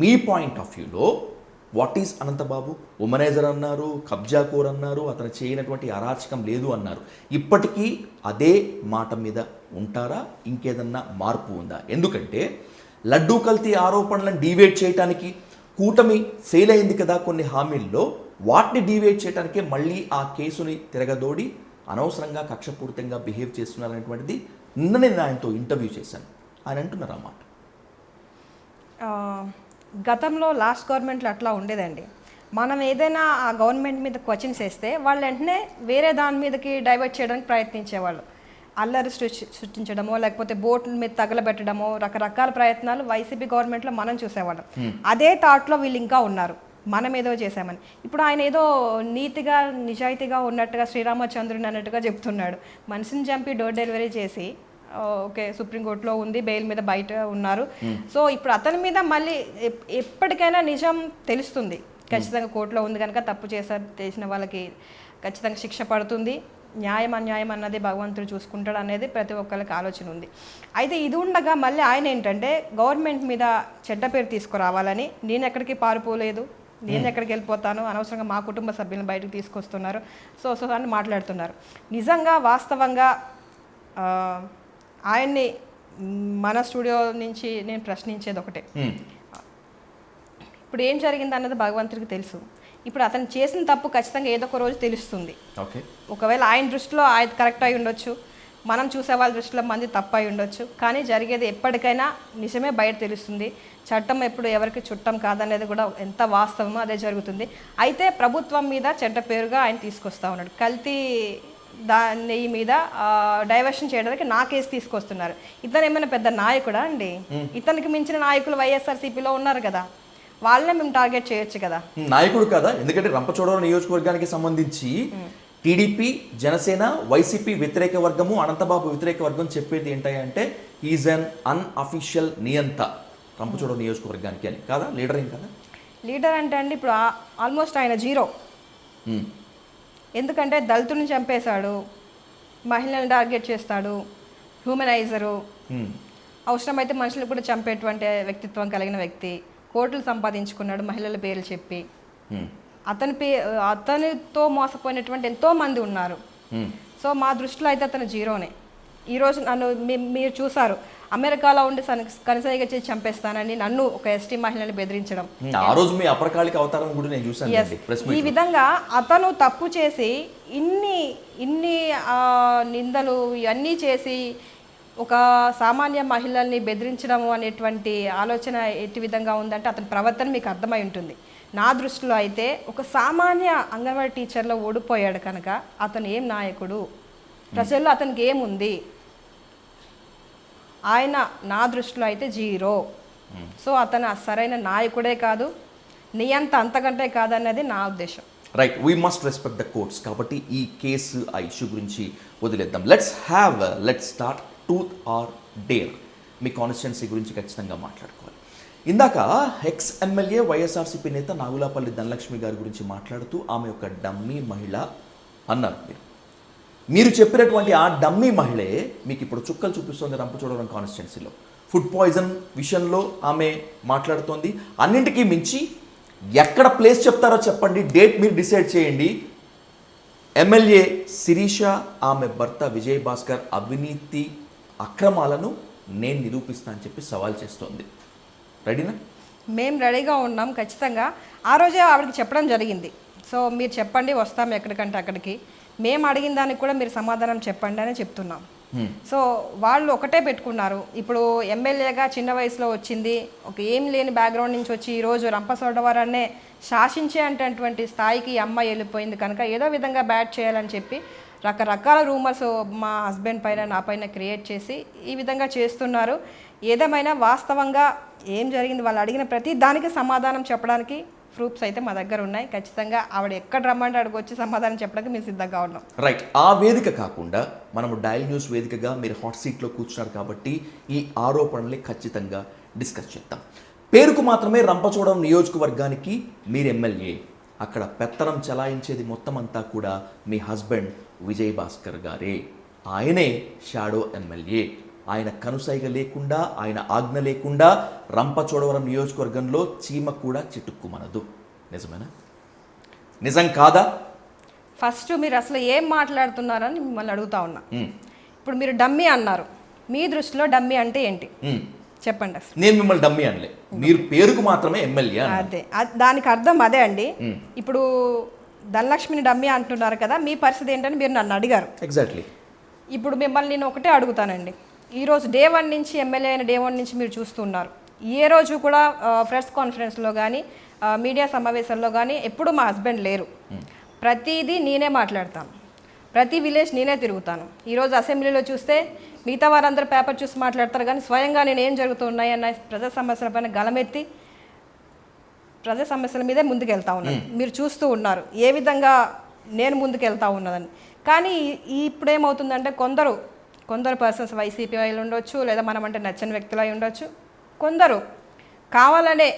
Me point of వ్యూలో what is Anantha Babu? Womaniser అన్నారు, కబ్జాకోర్ అన్నారు, అతను చేయనటువంటి అరాచకం లేదు అన్నారు. ఇప్పటికీ అదే మాట మీద ఉంటారా? ఇంకేదన్నా మార్పు ఉందా? ఎందుకంటే లడ్డూ కల్తీ ఆరోపణలను డీవేట్ చేయడానికి కూటమి ఫెయిల్ అయింది కదా కొన్ని హామీల్లో, వాటిని డీవేట్ చేయడానికే మళ్ళీ ఆ కేసుని తిరగదోడి అనవసరంగా కక్షపూరితంగా బిహేవ్ చేస్తున్నారనేటువంటిది నిన్న నేను ఆయనతో ఇంటర్వ్యూ చేశాను. ఆయన అంటున్నారు అన్నమాట. గతంలో లాస్ట్ గవర్నమెంట్లో అట్లా ఉండేదండి. మనం ఏదైనా ఆ గవర్నమెంట్ మీద క్వశ్చన్స్ వేస్తే వాళ్ళు వెంటనే వేరే దాని మీదకి డైవర్ట్ చేయడానికి ప్రయత్నించేవాళ్ళు. అల్లరి సృష్టించడమో లేకపోతే బోట్ల మీద తగలబెట్టడమో రకరకాల ప్రయత్నాలు వైసీపీ గవర్నమెంట్లో మనం చూసేవాళ్ళం. అదే థాట్లో వీళ్ళు ఇంకా ఉన్నారు, మనం ఏదో చేశామని. ఇప్పుడు ఆయన ఏదో నీతిగా నిజాయితీగా ఉన్నట్టుగా శ్రీరామచంద్రుని అన్నట్టుగా చెప్తున్నాడు. మనిషిని చంపి డోర్ డెలివరీ చేసి ఓకే సుప్రీంకోర్టులో ఉంది, బెయిల్ మీద బయట ఉన్నారు. సో ఇప్పుడు అతని మీద మళ్ళీ ఎప్పటికైనా నిజం తెలుస్తుంది. ఖచ్చితంగా కోర్టులో ఉంది కనుక తప్పు చేసిన వాళ్ళకి ఖచ్చితంగా శిక్ష పడుతుంది. న్యాయం అన్యాయం అన్నది భగవంతుడు చూసుకుంటాడు అనేది ప్రతి ఒక్కరికి ఆలోచన ఉంది. అయితే ఇది ఉండగా మళ్ళీ ఆయన ఏంటంటే గవర్నమెంట్ మీద చెడ్డ పేరు తీసుకురావాలని, నేను ఎక్కడికి పారిపోలేదు, నేను ఎక్కడికి వెళ్ళిపోతాను, అనవసరంగా మా కుటుంబ సభ్యులను బయటకు తీసుకొస్తున్నారు, సో అని మాట్లాడుతున్నారు. నిజంగా వాస్తవంగా ఆయన్ని మన స్టూడియో నుంచి నేను ప్రశ్నించేది ఒకటే, ఇప్పుడు ఏం జరిగింది అన్నది భగవంతుడికి తెలుసు. ఇప్పుడు అతను చేసిన తప్పు ఖచ్చితంగా ఏదో ఒక రోజు తెలుస్తుంది. ఒకవేళ ఆయన దృష్టిలో ఆయన కరెక్ట్ అయి ఉండొచ్చు, మనం చూసే వాళ్ళ దృష్టిలో మంది తప్పు అయి ఉండొచ్చు, కానీ జరిగేది ఎప్పటికైనా నిజమే బయట తెలుస్తుంది. చట్టం ఎప్పుడు ఎవరికి చుట్టం కాదనేది కూడా ఎంత వాస్తవమో అదే జరుగుతుంది. అయితే ప్రభుత్వం మీద చెడ్డ పేరుగా ఆయన తీసుకొస్తా ఉన్నాడు. కల్తీ దాని మీద డైవర్షన్ చేయడానికి నా కేసు తీసుకొస్తున్నారు. ఇతను ఏమైనా పెద్ద నాయకుడా అండి? ఇతనికి మించిన నాయకులు వైఎస్ఆర్సీపీలో ఉన్నారు కదా, వాళ్ళనే మేము టార్గెట్ చేయొచ్చు కదా. నాయకుడు కదా, ఎందుకంటే రంపచోడవరం నియోజకవర్గానికి సంబంధించి టీడీపీ, జనసేన, వైసీపీ వ్యతిరేక వర్గము, అనంతబాబు వ్యతిరేక వర్గం చెప్పేది ఏంటంటే ఈజ్ అన్ అన్అఫీషియల్ నియంత రంపచోడవరం నియోజకవర్గానికి అని కాదా? లీడర్ ఏం కదా? లీడర్ అంటే అండి ఇప్పుడు ఆల్మోస్ట్ ఆయన జీరో. ఎందుకంటే దళితులను చంపేశాడు, మహిళలను టార్గెట్ చేస్తాడు, హ్యూమనైజరు, అవసరమైతే మనుషులు కూడా చంపేటువంటి వ్యక్తిత్వం కలిగిన వ్యక్తి, కోట్లు సంపాదించుకున్నాడు మహిళల పేర్లు చెప్పి. అతనితో మోసపోయినటువంటి ఎంతో మంది ఉన్నారు. సో మా దృష్టిలో అయితే అతను జీరోనే. ఈరోజు నన్ను మీరు చూసారు, అమెరికాలో ఉండి కనసాయిగా చేసి చంపేస్తానని నన్ను ఒక ఎస్టీ మహిళని బెదిరించడం. ఈ విధంగా అతను తప్పు చేసి ఇన్ని నిందలు ఇవన్నీ చేసి ఒక సామాన్య మహిళల్ని బెదిరించడం అనేటువంటి ఆలోచన ఎట్టి విధంగా ఉందంటే అతని ప్రవర్తన మీకు అర్థమై ఉంటుంది. నా దృష్టిలో అయితే ఒక సామాన్య అంగన్వాడీ టీచర్లో ఓడిపోయాడు కనుక అతను ఏం నాయకుడు, ప్రజల్లో అతనికి ఏముంది, ఆయన నా దృష్టిలో అయితే జీరో. సో అతను సరైన నాయకుడే కాదు, నియంత అంతకంటే కాదన్నది నా ఉద్దేశం. Right, we must respect the courts. కాబట్టి ఈ కేసు ఆ ఇష్యూ గురించి వదిలేద్దాం. Let's start truth or dare. Me constituency గురించి ఖచ్చితంగా మాట్లాడుకోవాలి. ఇందాక ఎక్స్ ఎమ్మెల్యే వైఎస్ఆర్సీపీ నేత నాగులాపల్లి ధనలక్ష్మి గారి గురించి మాట్లాడుతూ ఆమె ఒక డమ్మీ మహిళ అన్నారు. మీరు చెప్పినటువంటి ఆ డమ్మీ మహిళే మీకు ఇప్పుడు చుక్కలు చూపిస్తుంది రంపచోడవరం కాన్స్టిట్యున్సీలో. ఫుడ్ పాయిజన్ విషయంలో ఆమె మాట్లాడుతోంది. అన్నింటికీ మించి ఎక్కడ ప్లేస్ చెప్తారో చెప్పండి, డేట్ మీరు డిసైడ్ చేయండి. ఎమ్మెల్యే శిరీష, ఆమె భర్త విజయ్ భాస్కర్ అవినీతి అక్రమాలను నేను నిరూపిస్తా అని చెప్పి సవాల్ చేస్తోంది. రెడీనా? మేము రెడీగా ఉన్నాం ఖచ్చితంగా. ఆ రోజే ఆవిడకి చెప్పడం జరిగింది. సో మీరు చెప్పండి, వస్తాం ఎక్కడికంటే అక్కడికి. మేము అడిగిన దానికి కూడా మీరు సమాధానం చెప్పండి అని చెప్తున్నాం. సో వాళ్ళు ఒకటే పెట్టుకున్నారు. ఇప్పుడు ఎమ్మెల్యేగా చిన్న వయసులో వచ్చింది, ఒక ఏం లేని బ్యాక్గ్రౌండ్ నుంచి వచ్చి ఈరోజు రంపచోడవరాన్నే శాసించే అంటేటువంటి స్థాయికి ఈ అమ్మాయి వెళ్ళిపోయింది కనుక ఏదో విధంగా బ్యాట్ చేయాలని చెప్పి రకరకాల రూమర్స్ మా హస్బెండ్ పైన నా పైన క్రియేట్ చేసి ఈ విధంగా చేస్తున్నారు. ఏదేమైనా వాస్తవంగా ఏం జరిగింది, వాళ్ళు అడిగిన ప్రతి దానికి సమాధానం చెప్పడానికి ప్రూఫ్స్ అయితే మా దగ్గర ఉన్నాయి. ఖచ్చితంగా ఆవిడ ఎక్కడ రమ్మంటే అక్కడికి వచ్చి సమాధానం చెప్పడానికి మేము సిద్ధంగా ఉన్నాం. రైట్, ఆ వేదిక కాకుండా మనము డయల్ న్యూస్ వేదికగా మీరు హాట్ సీట్లో కూర్చున్నారు కాబట్టి ఈ ఆరోపణల్ని ఖచ్చితంగా డిస్కస్ చేద్దాం. పేరుకు మాత్రమే రంపచోడవరం నియోజకవర్గానికి మీరు ఎమ్మెల్యే, అక్కడ పెత్తనం చలాయించేది మొత్తం అంతా కూడా మీ హస్బెండ్ విజయ్ భాస్కర్ గారే. ఆయనే షాడో ఎమ్మెల్యే. ఆయన కనుసైగ లేకుండా, ఆయన ఆజ్ఞ లేకుండా రంపచోడవరం నియోజకవర్గంలో చీమ కూడా చిటుక్కుమనదు. నిజమేనా? నిజం కాదా? ఫస్ట్ మీరు అసలు ఏం మాట్లాడుతున్నారని మిమ్మల్ని అడుగుతా ఉన్నా. ఇప్పుడు మీరు డమ్మీ అన్నారు. మీ దృష్టిలో డమ్మీ అంటే ఏంటి చెప్పండి అసలు. నేను మిమ్మల్ని డమ్మీ అనలే, మీరు పేరుకు మాత్రమే ఎమ్మెల్యే. అదే దానికి అర్థం అదే అండి. ఇప్పుడు ధనలక్ష్మిని డమ్మీ అంటున్నారు కదా, మీ పరిస్థితి ఏంటని మీరు నన్ను అడిగారు. ఎగ్జాక్ట్లీ. ఇప్పుడు మిమ్మల్ని నేను ఒకటే అడుగుతానండి. ఈరోజు డే 1 నుంచి ఎమ్మెల్యే అయిన డే 1 నుంచి మీరు చూస్తున్నారు. ఏ రోజు కూడా ప్రెస్ కాన్ఫరెన్స్లో కానీ మీడియా సమావేశాల్లో కానీ ఎప్పుడు మా హస్బెండ్ లేరు. ప్రతిదీ నేనే మాట్లాడతాను, ప్రతి విలేజ్ నేనే తిరుగుతాను. ఈరోజు అసెంబ్లీలో చూస్తే మిగతా వారందరూ పేపర్ చూసి మాట్లాడతారు, కానీ స్వయంగా నేను ఏం జరుగుతున్నాయన్న ప్రజా సమస్యల పైన గలమెత్తి ప్రజా సమస్యల మీదే ముందుకెళ్తా ఉన్నాను. మీరు చూస్తూ ఉన్నారు ఏ విధంగా నేను ముందుకెళ్తా ఉన్నదని. కానీ ఇప్పుడు ఏమవుతుందంటే కొందరు పర్సన్స్ వైసీపీ వాళ్ళు ఉండొచ్చు, లేదా మనం అంటే నచ్చని వ్యక్తులు అయి ఉండొచ్చు, కొందరు కావాలనే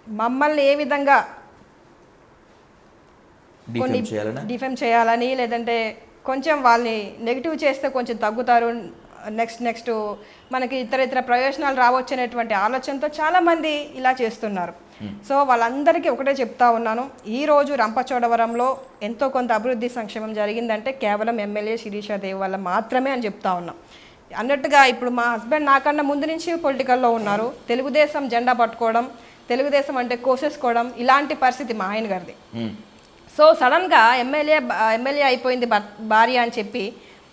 మమ్మల్ని ఏ విధంగా కొన్ని డిఫెమ్ చేయాలని, లేదంటే కొంచెం వాళ్ళని నెగిటివ్ చేస్తే కొంచెం తగ్గుతారు, నెక్స్ట్ మనకి ఇతర ప్రయోజనాలు రావచ్చు అనేటువంటి ఆలోచనతో చాలామంది ఇలా చేస్తున్నారు. సో వాళ్ళందరికీ ఒకటే చెప్తా ఉన్నాను, ఈరోజు రంపచోడవరంలో ఎంతో కొంత అభివృద్ధి సంక్షేమం జరిగిందంటే కేవలం ఎమ్మెల్యే శిరీషాదేవి వల్ల మాత్రమే అని చెప్తా ఉన్నాం. అన్నట్టుగా ఇప్పుడు మా హస్బెండ్ నాకన్నా ముందు నుంచి పొలిటికల్లో ఉన్నారు. తెలుగుదేశం జెండా పట్టుకోవడం, తెలుగుదేశం అంటే కోసేసుకోవడం, ఇలాంటి పరిస్థితి మా ఆయన గారిది. సో సడన్గా ఎమ్మెల్యే అయిపోయింది భార్య అని చెప్పి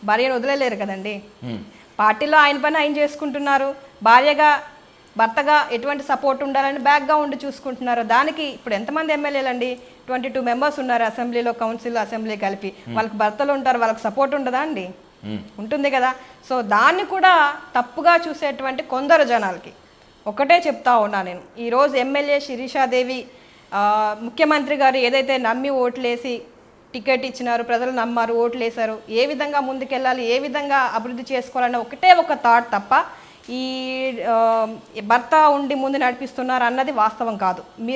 భార్యను వదిలేలేరు కదండి. పార్టీలో ఆయన పని ఆయన చేసుకుంటున్నారు, భార్యగా భర్తగా ఎటువంటి సపోర్ట్ ఉండాలని బ్యాక్గా ఉండి చూసుకుంటున్నారు. దానికి ఇప్పుడు ఎంతమంది ఎమ్మెల్యేలు అండి? 22 మెంబర్స్ ఉన్నారు అసెంబ్లీలో, కౌన్సిల్ అసెంబ్లీ కలిపి. వాళ్ళకి భర్తలు ఉంటారు, వాళ్ళకి సపోర్ట్ ఉండదా అండి? ఉంటుంది కదా. సో దాన్ని కూడా తప్పుగా చూసేటువంటి కొందరు జనాలకి ఒకటే చెప్తా ఉన్నా నేను. ఈరోజు ఎమ్మెల్యే శిరీషాదేవి ముఖ్యమంత్రి గారు ఏదైతే నమ్మి ఓట్లేసి టికెట్ ఇచ్చినారు, ప్రజలు నమ్మారు, ఓట్లు వేశారు, ఏ విధంగా ముందుకెళ్ళాలి, ఏ విధంగా అభివృద్ధి చేసుకోవాలన్న ఒకటే ఒక థాట్ తప్ప ఈ భర్త ఉండి ముందు నడిపిస్తున్నారు అన్నది వాస్తవం కాదు.